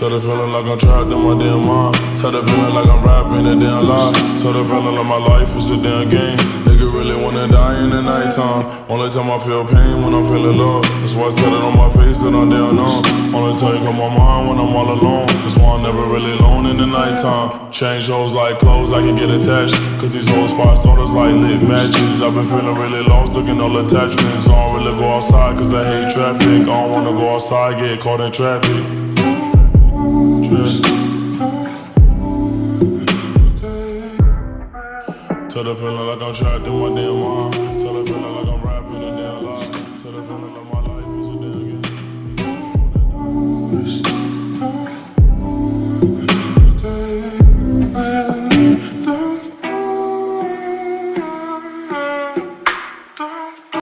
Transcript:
Tell the feeling like I'm trapped in my damn mind. Tell the feeling like I'm rapping a damn lie. Tell the feeling like my life is a damn game. Nigga really wanna die in the nighttime. Only time I feel pain when I'm feeling love. That's why I said it on my face that I'm down on. Only time you come on my mind when I'm all alone. That's why I'm never really alone in the nighttime. Change hoes like clothes, I can get attached. Cause these hoes fire starters like lit matches. I've been feeling really lost, looking all attachments. I don't really go outside cause I hate traffic. I don't wanna go outside, get caught in traffic. Tell the feeling like I'm trapped in my damn mind.